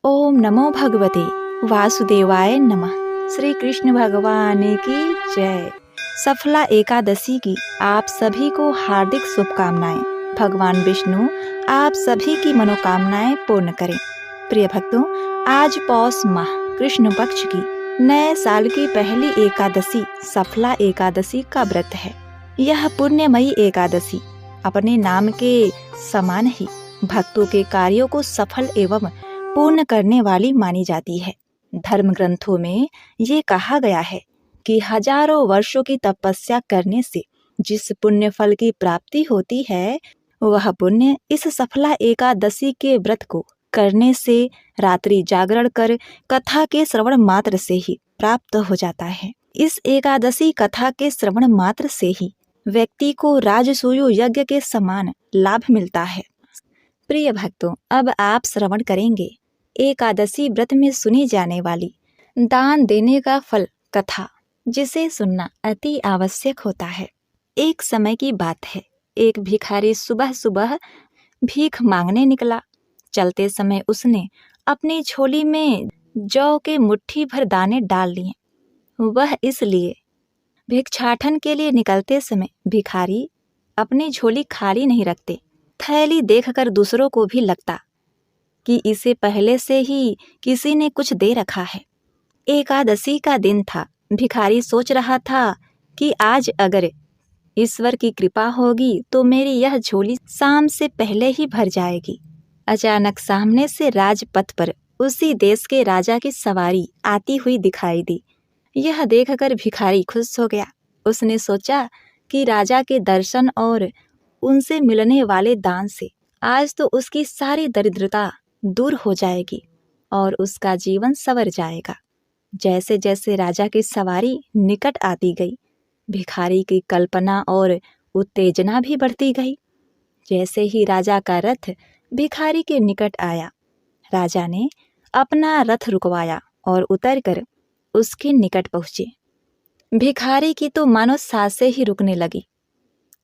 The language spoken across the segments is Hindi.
ओम नमो भगवते वासुदेवाय नमः। श्री कृष्ण भगवान की जय। सफला एकादशी की आप सभी को हार्दिक शुभकामनाएं। भगवान विष्णु आप सभी की मनोकामनाएं पूर्ण करें। प्रिय भक्तों, आज पौष माह कृष्ण पक्ष की नए साल की पहली एकादशी सफला एकादशी का व्रत है। यह पुण्यमयी एकादशी अपने नाम के समान ही भक्तों के कार्यों को सफल एवं पूर्ण करने वाली मानी जाती है। धर्म ग्रंथों में ये कहा गया है कि हजारों वर्षों की तपस्या करने से जिस पुण्य फल की प्राप्ति होती है, वह पुण्य इस सफला एकादशी के व्रत को करने से, रात्रि जागरण कर कथा के श्रवण मात्र से ही प्राप्त हो जाता है। इस एकादशी कथा के श्रवण मात्र से ही व्यक्ति को राजसूय यज्ञ के समान लाभ मिलता है। प्रिय भक्तों, अब आप श्रवण करेंगे एकादशी व्रत में सुनी जाने वाली दान देने का फल कथा, जिसे सुनना अति आवश्यक होता है। एक समय की बात है, एक भिखारी सुबह सुबह भीख मांगने निकला। चलते समय उसने अपनी झोली में जौ के मुट्ठी भर दाने डाल लिए। वह इसलिए भिक्षाटन के लिए निकलते समय भिखारी अपनी झोली खाली नहीं रखते। थैली देखकर दूसरों को भी लगता कि इसे पहले से ही किसी ने कुछ दे रखा है। एकादशी का दिन था। भिखारी सोच रहा था कि आज अगर ईश्वर की कृपा होगी तो मेरी यह झोली शाम से पहले ही भर जाएगी। अचानक सामने से राजपथ पर उसी देश के राजा की सवारी आती हुई दिखाई दी। यह देखकर भिखारी खुश हो गया। उसने सोचा कि राजा के दर्शन और उनसे मिलने वाले दान से आज तो उसकी सारी दरिद्रता दूर हो जाएगी और उसका जीवन संवर जाएगा। जैसे जैसे राजा की सवारी निकट आती गई, भिखारी की कल्पना और उत्तेजना भी बढ़ती गई। जैसे ही राजा का रथ भिखारी के निकट आया, राजा ने अपना रथ रुकवाया और उतरकर उसके निकट पहुंचे। भिखारी की तो मानो सांसें ही रुकने लगी,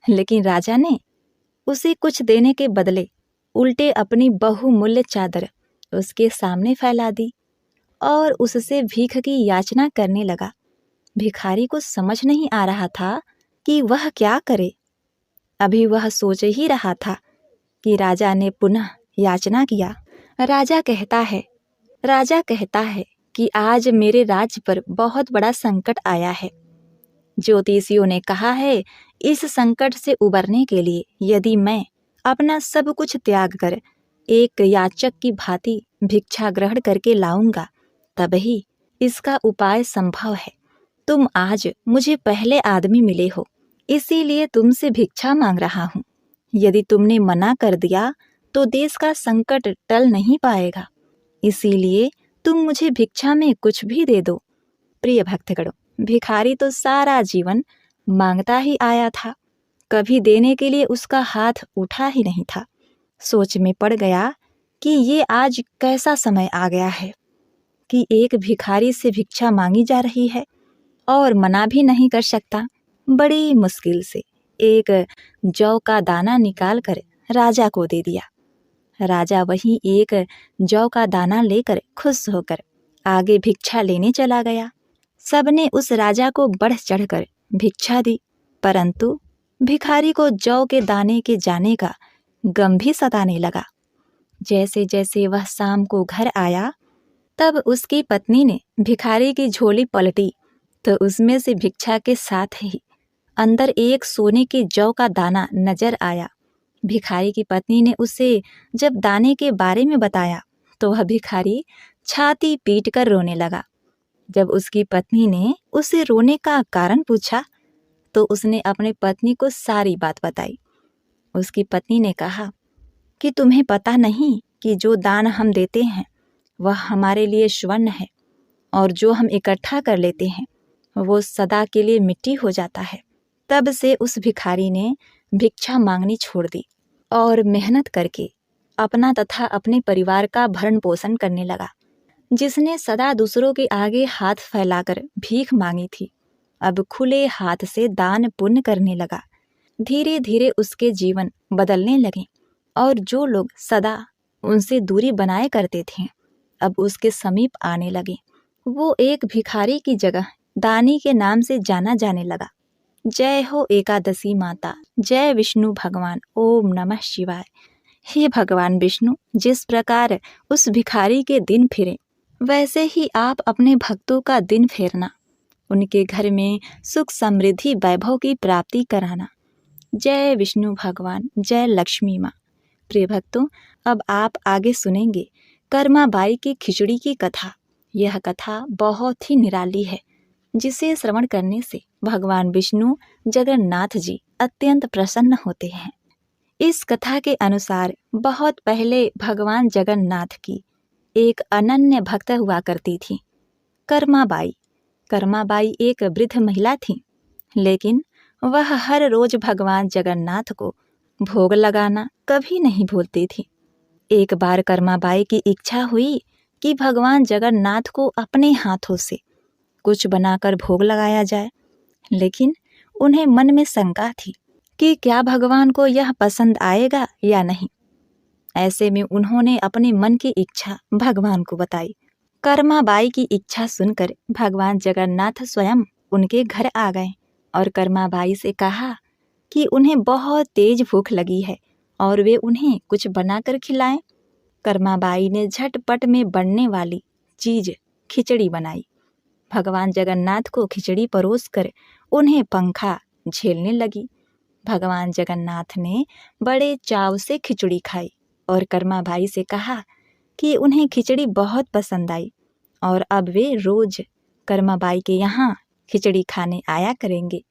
लेकिन राजा ने उसे कुछ देने के बदले उल्टे अपनी बहुमूल्य चादर उसके सामने फैला दी और उससे भीख की याचना करने लगा। भिखारी को समझ नहीं आ रहा था कि वह क्या करे। अभी वह सोच ही रहा था कि राजा ने पुनः याचना किया। राजा कहता है कि आज मेरे राज्य पर बहुत बड़ा संकट आया है। ज्योतिषियों ने कहा है, इस संकट से उबरने के लिए यदि मैं अपना सब कुछ त्याग कर एक याचक की भांति भिक्षा ग्रहण करके लाऊंगा, तभी इसका उपाय संभव है। तुम आज मुझे पहले आदमी मिले हो, इसीलिए तुमसे भिक्षा मांग रहा हूँ। यदि तुमने मना कर दिया तो देश का संकट टल नहीं पाएगा, इसीलिए तुम मुझे भिक्षा में कुछ भी दे दो। प्रिय भक्तगणों, भिखारी तो सारा जीवन मांगता ही आया था, कभी देने के लिए उसका हाथ उठा ही नहीं था। सोच में पड़ गया कि ये आज कैसा समय आ गया है कि एक भिखारी से भिक्षा मांगी जा रही है और मना भी नहीं कर सकता। बड़ी मुश्किल से एक जौ का दाना निकाल कर राजा को दे दिया। राजा वही एक जौ का दाना लेकर खुश होकर आगे भिक्षा लेने चला गया। सबने उस राजा को बढ़ चढ़कर भिक्षा दी, परंतु भिखारी को जौ के दाने के जाने का गम भी सताने लगा। जैसे जैसे वह शाम को घर आया, तब उसकी पत्नी ने भिखारी की झोली पलटी तो उसमें से भिक्षा के साथ ही अंदर एक सोने के जौ का दाना नजर आया। भिखारी की पत्नी ने उसे जब दाने के बारे में बताया तो वह भिखारी छाती पीट कर रोने लगा। जब उसकी पत्नी ने उसे रोने का कारण पूछा तो उसने अपनी पत्नी को सारी बात बताई। उसकी पत्नी ने कहा कि तुम्हें पता नहीं कि जो दान हम देते हैं वह हमारे लिए स्वर्ण है, और जो हम इकट्ठा कर लेते हैं वो सदा के लिए मिट्टी हो जाता है। तब से उस भिखारी ने भिक्षा मांगनी छोड़ दी और मेहनत करके अपना तथा अपने परिवार का भरण पोषण करने लगा। जिसने सदा दूसरों के आगे हाथ फैलाकर भीख मांगी थी, अब खुले हाथ से दान पुण्य करने लगा। धीरे धीरे उसके जीवन बदलने लगे और जो लोग सदा उनसे दूरी बनाए करते थे, अब उसके समीप आने लगे। वो एक भिखारी की जगह दानी के नाम से जाना जाने लगा। जय हो एकादशी माता, जय विष्णु भगवान, ओम नमः शिवाय। हे भगवान विष्णु, जिस प्रकार उस भिखारी के दिन फिरे, वैसे ही आप अपने भक्तों का दिन फेरना, उनके घर में सुख समृद्धि वैभव की प्राप्ति कराना। जय विष्णु भगवान, जय लक्ष्मी माँ। प्रिय भक्तों, अब आप आगे सुनेंगे कर्माबाई की खिचड़ी की कथा। यह कथा बहुत ही निराली है, जिसे श्रवण करने से भगवान विष्णु जगन्नाथ जी अत्यंत प्रसन्न होते हैं। इस कथा के अनुसार बहुत पहले भगवान जगन्नाथ की एक अनन्य भक्त हुआ करती थी, कर्माबाई। कर्माबाई एक वृद्ध महिला थी, लेकिन वह हर रोज भगवान जगन्नाथ को भोग लगाना कभी नहीं भूलती थी। एक बार कर्माबाई की इच्छा हुई कि भगवान जगन्नाथ को अपने हाथों से कुछ बनाकर भोग लगाया जाए, लेकिन उन्हें मन में शंका थी कि क्या भगवान को यह पसंद आएगा या नहीं। ऐसे में उन्होंने अपने मन की इच्छा भगवान को बताई। कर्माबाई की इच्छा सुनकर भगवान जगन्नाथ स्वयं उनके घर आ गए और कर्माबाई से कहा कि उन्हें बहुत तेज भूख लगी है और वे उन्हें कुछ बनाकर खिलाएं। कर्माबाई ने झटपट में बनने वाली चीज खिचड़ी बनाई। भगवान जगन्नाथ को खिचड़ी परोसकर उन्हें पंखा झेलने लगी। भगवान जगन्नाथ ने बड़े चाव से खिचड़ी खाई और कर्माबाई से कहा कि उन्हें खिचड़ी बहुत पसंद आई और अब वे रोज कर्माबाई के यहाँ खिचड़ी खाने आया करेंगे।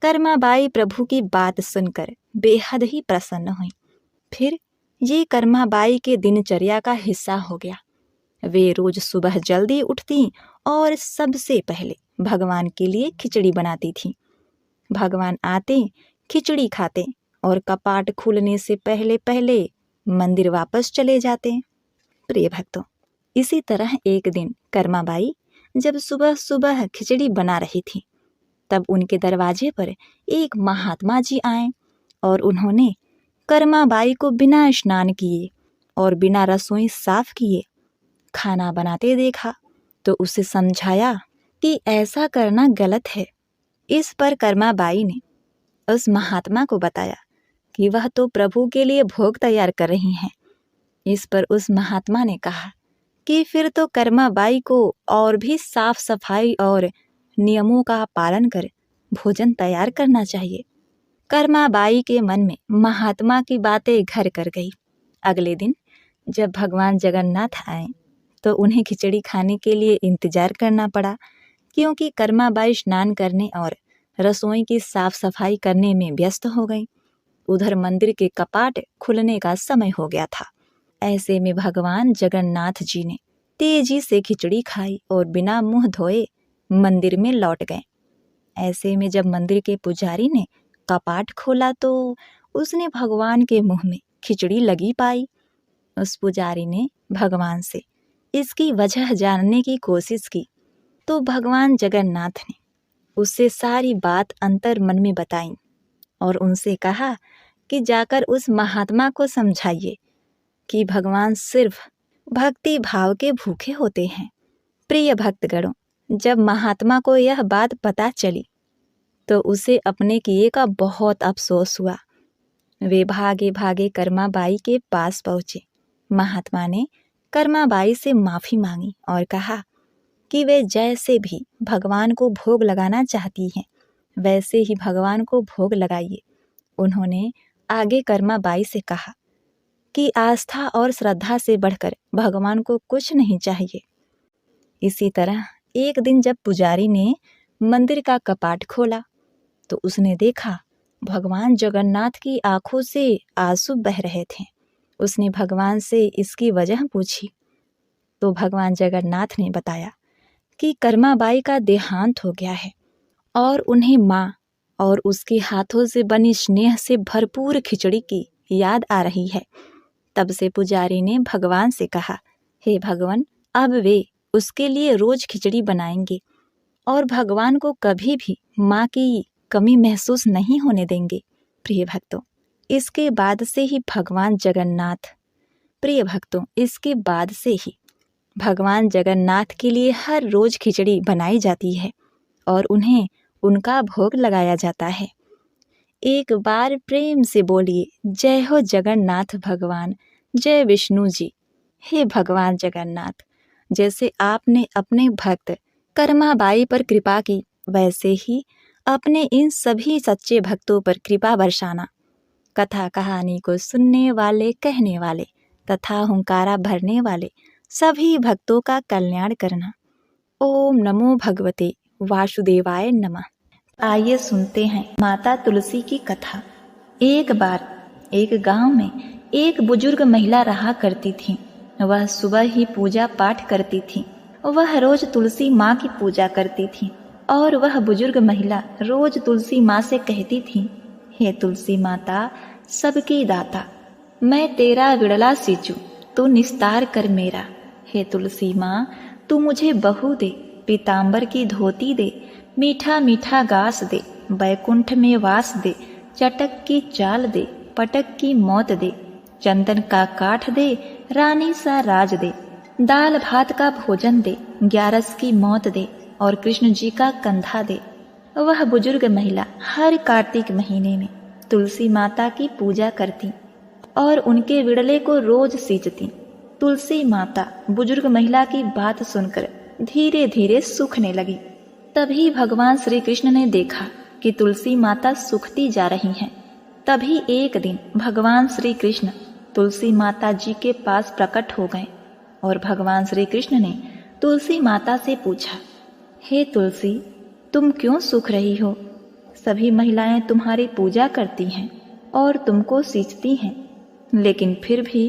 कर्माबाई प्रभु की बात सुनकर बेहद ही प्रसन्न हुई। फिर ये कर्माबाई के दिनचर्या का हिस्सा हो गया। वे रोज सुबह जल्दी उठती और सबसे पहले भगवान के लिए खिचड़ी बनाती थी। भगवान आते, खिचड़ी खाते और कपाट खुलने से पहले पहले मंदिर वापस चले जाते। प्रिय भक्तों, इसी तरह एक दिन कर्माबाई जब सुबह सुबह खिचड़ी बना रही थी, तब उनके दरवाजे पर एक महात्मा जी आए और उन्होंने कर्माबाई को बिना स्नान किए और बिना रसोई साफ किए खाना बनाते देखा, तो उसे समझाया कि ऐसा करना गलत है। इस पर कर्माबाई ने उस महात्मा को बताया कि वह तो प्रभु के लिए भोग तैयार कर रही हैं। इस पर उस महात्मा ने कहा कि फिर तो कर्माबाई को और भी साफ सफाई और नियमों का पालन कर भोजन तैयार करना चाहिए। कर्माबाई के मन में महात्मा की बातें घर कर गई। अगले दिन जब भगवान जगन्नाथ आए तो उन्हें खिचड़ी खाने के लिए इंतजार करना पड़ा, क्योंकि कर्माबाई स्नान करने और रसोई की साफ सफाई करने में व्यस्त हो गई। उधर मंदिर के कपाट खुलने का समय हो गया था। ऐसे में भगवान जगन्नाथ जी ने तेजी से खिचड़ी खाई और बिना मुंह धोए मंदिर में लौट गए। ऐसे में जब मंदिर के पुजारी ने कपाट खोला तो उसने भगवान के मुंह में खिचड़ी लगी पाई। उस पुजारी ने भगवान से इसकी वजह जानने की कोशिश की तो भगवान जगन्नाथ ने उससे सारी बात अंतर मन में बताई और उनसे कहा कि जाकर उस महात्मा को समझाइए कि भगवान सिर्फ भक्ति भाव के भूखे होते हैं। प्रिय भक्तगणों, जब महात्मा को यह बात पता चली तो उसे अपने किए का बहुत अफसोस हुआ। वे भागे भागे कर्माबाई के पास पहुंचे। महात्मा ने कर्माबाई से माफी मांगी और कहा कि वे जैसे भी भगवान को भोग लगाना चाहती हैं, वैसे ही भगवान को भोग लगाइए। उन्होंने आगे कर्माबाई से कहा कि आस्था और श्रद्धा से बढ़कर भगवान को कुछ नहीं चाहिए। इसी तरह एक दिन जब पुजारी ने मंदिर का कपाट खोला तो उसने देखा भगवान जगन्नाथ की आंखों से आंसू बह रहे थे। उसने भगवान से इसकी वजह पूछी तो भगवान जगन्नाथ ने बताया कि कर्माबाई का देहांत हो गया है और उन्हें माँ और उसके हाथों से बनी स्नेह से भरपूर खिचड़ी की याद आ रही है। तब से पुजारी ने भगवान से कहा, हे भगवान, अब वे उसके लिए रोज खिचड़ी बनाएंगे और भगवान को कभी भी माँ की कमी महसूस नहीं होने देंगे। प्रिय भक्तों, इसके बाद से ही भगवान जगन्नाथ के लिए हर रोज खिचड़ी बनाई जाती है और उन्हें उनका भोग लगाया जाता है। एक बार प्रेम से बोलिए, जय हो जगन्नाथ भगवान, जय विष्णु जी। हे भगवान जगन्नाथ, जैसे आपने अपने भक्त कर्माबाई पर कृपा की, वैसे ही अपने इन सभी सच्चे भक्तों पर कृपा बरसाना। कथा कहानी को सुनने वाले, कहने वाले तथा हुंकारा भरने वाले सभी भक्तों का कल्याण करना। ओम नमो भगवते वासुदेवाय नमः। आइए सुनते हैं माता तुलसी की कथा। एक बार एक गांव में एक बुजुर्ग महिला रहा करती थी। वह सुबह ही पूजा पाठ करती थी। वह रोज तुलसी माँ की पूजा करती थी और वह बुजुर्ग महिला रोज तुलसी माँ से कहती थी, हे तुलसी माता सबकी दाता, मैं तेरा विड़ला सींचू, तू निस्तार कर मेरा। हे तुलसी माँ, तू मुझे बहू दे, पीताम्बर की धोती दे, मीठा मीठा गास दे, बैकुंठ में वास दे, चटक की चाल दे, पटक की मौत दे, चंदन का काठ दे, रानी सा राज दे, दाल भात का भोजन दे, 11 की मौत दे और कृष्ण जी का कंधा दे। वह बुजुर्ग महिला हर कार्तिक महीने में तुलसी माता की पूजा करती और उनके विड़ले को रोज सींचती। तुलसी माता बुजुर्ग महिला की बात सुनकर धीरे धीरे सूखने लगी। तभी भगवान श्री कृष्ण ने देखा कि तुलसी माता सूखती जा रही हैं। तभी एक दिन भगवान श्री कृष्ण तुलसी माता जी के पास प्रकट हो गए और भगवान श्री कृष्ण ने तुलसी माता से पूछा, हे तुलसी, तुम क्यों सूख रही हो? सभी महिलाएं तुम्हारी पूजा करती हैं और तुमको सींचती हैं, लेकिन फिर भी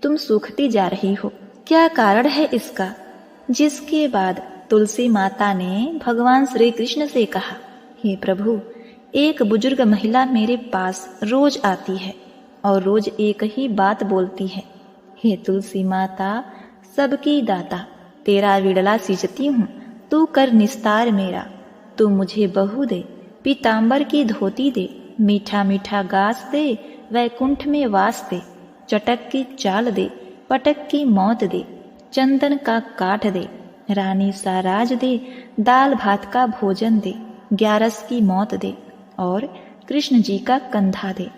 तुम सूखती जा रही हो, क्या कारण है इसका? जिसके बाद तुलसी माता ने भगवान श्री कृष्ण से कहा, हे प्रभु, एक बुजुर्ग महिला मेरे पास रोज आती है और रोज एक ही बात बोलती है, हे तुलसी माता सबकी दाता, तेरा विड़ला सींचती हूँ, तू कर निस्तार मेरा। तू मुझे बहू दे, पीताम्बर की धोती दे, मीठा मीठा गास दे, वैकुंठ में वास दे, चटक की चाल दे, पटक की मौत दे, चंदन का काठ दे, रानी सा राज दे, दाल भात का भोजन दे, 11 की मौत दे और कृष्ण जी का कंधा दे।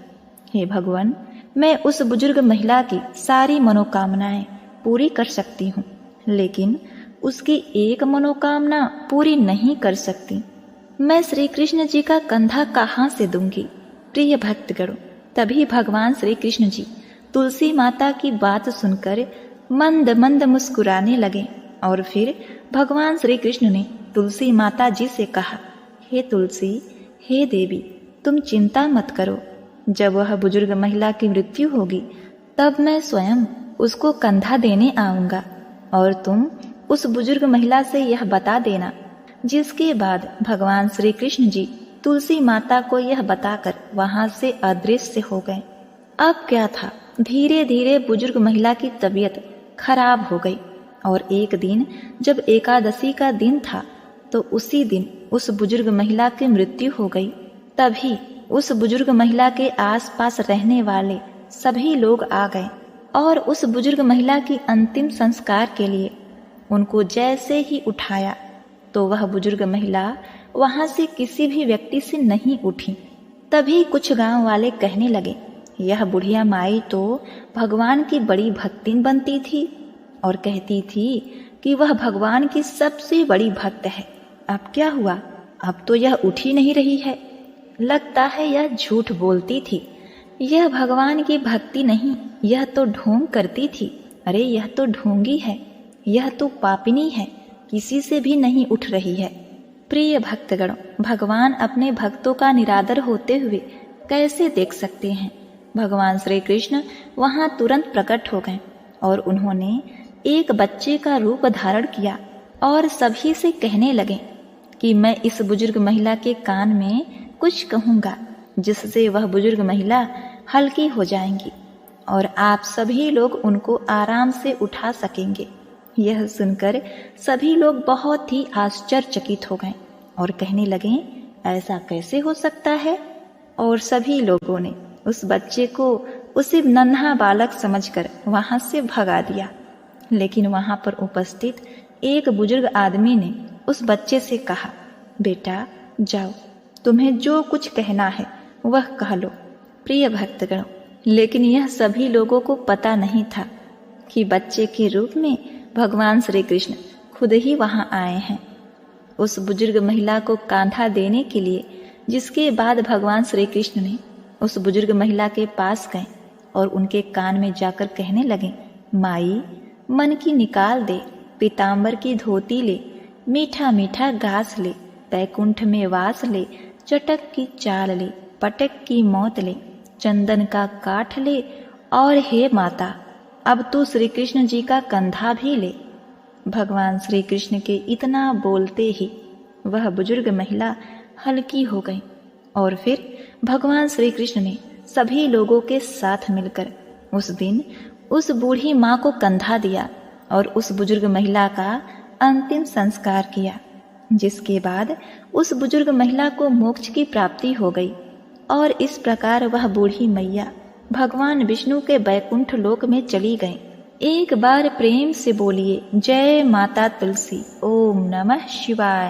हे भगवान, मैं उस बुजुर्ग महिला की सारी मनोकामनाएं पूरी कर सकती हूँ, लेकिन उसकी एक मनोकामना पूरी नहीं कर सकती। मैं श्री कृष्ण जी का कंधा कहाँ से दूंगी? प्रिय भक्तगण, तभी भगवान श्री कृष्ण जी तुलसी माता की बात सुनकर मंद मंद मुस्कुराने लगे और फिर भगवान श्री कृष्ण ने तुलसी माता जी से कहा, हे तुलसी, हे देवी, तुम चिंता मत करो। जब वह बुजुर्ग महिला की मृत्यु होगी तब मैं स्वयं उसको कंधा देने आऊंगा और तुम उस बुजुर्ग महिला से यह बता देना। जिसके बाद भगवान श्री कृष्ण जी तुलसी माता को यह बताकर वहां से अदृश्य हो गए। अब क्या था, धीरे धीरे बुजुर्ग महिला की तबीयत खराब हो गई और एक दिन जब एकादशी का दिन था तो उसी दिन उस बुजुर्ग महिला की मृत्यु हो गई। तभी उस बुजुर्ग महिला के आसपास रहने वाले सभी लोग आ गए और उस बुजुर्ग महिला की अंतिम संस्कार के लिए उनको जैसे ही उठाया तो वह बुजुर्ग महिला वहां से किसी भी व्यक्ति से नहीं उठी। तभी कुछ गांव वाले कहने लगे, यह बुढ़िया माई तो भगवान की बड़ी भक्तिन बनती थी और कहती थी कि वह भगवान की सबसे बड़ी भक्त है। अब क्या हुआ? अब तो यह उठ ही नहीं रही है। लगता है यह झूठ बोलती थी। यह भगवान की भक्ति नहीं, यह तो ढोंग करती थी। अरे यह तो ढोंगी है, यह तो पापिनी है, किसी से भी नहीं उठ रही है। प्रिय भक्तगण, भगवान अपने भक्तों का निरादर होते हुए कैसे देख सकते हैं? भगवान श्री कृष्ण वहां तुरंत प्रकट हो गए और उन्होंने एक बच्चे का रूप धारण किया और सभी से कहने लगे कि मैं इस बुजुर्ग महिला के कान में कुछ कहूँगा जिससे वह बुजुर्ग महिला हल्की हो जाएंगी और आप सभी लोग उनको आराम से उठा सकेंगे। यह सुनकर सभी लोग बहुत ही आश्चर्यचकित हो गए और कहने लगे, ऐसा कैसे हो सकता है? और सभी लोगों ने उस बच्चे को उसे नन्हा बालक समझकर वहां से भगा दिया। लेकिन वहां पर उपस्थित एक बुजुर्ग आदमी ने उस बच्चे से कहा, बेटा जाओ, तुम्हें जो कुछ कहना है वह कह लो। प्रिय भक्तगण, लेकिन यह सभी लोगों को पता नहीं था कि बच्चे के रूप में भगवान श्री कृष्ण खुद ही वहां आए हैं। उस बुजुर्ग महिला को कांधा देने के लिए, जिसके बाद भगवान श्री कृष्ण ने उस बुजुर्ग महिला के पास गए और उनके कान में जाकर कहने लगे, माई, मन की निकाल दे, पीताम्बर की धोती ले, मीठा मीठा घास ले, बैकुंठ में वास ले, चटक की चाल ले, पटक की मौत ले, चंदन का काठ ले, और हे माता, अब तू श्री कृष्ण जी का कंधा भी ले। भगवान श्री कृष्ण के इतना बोलते ही वह बुजुर्ग महिला हल्की हो गई और फिर भगवान श्री कृष्ण ने सभी लोगों के साथ मिलकर उस दिन उस बूढ़ी माँ को कंधा दिया और उस बुजुर्ग महिला का अंतिम संस्कार किया, जिसके बाद उस बुजुर्ग महिला को मोक्ष की प्राप्ति हो गई। और इस प्रकार वह बूढ़ी मैया भगवान विष्णु के बैकुंठ लोक में चली गई। एक बार प्रेम से बोलिए, जय माता तुलसी। ओम नमः शिवाय।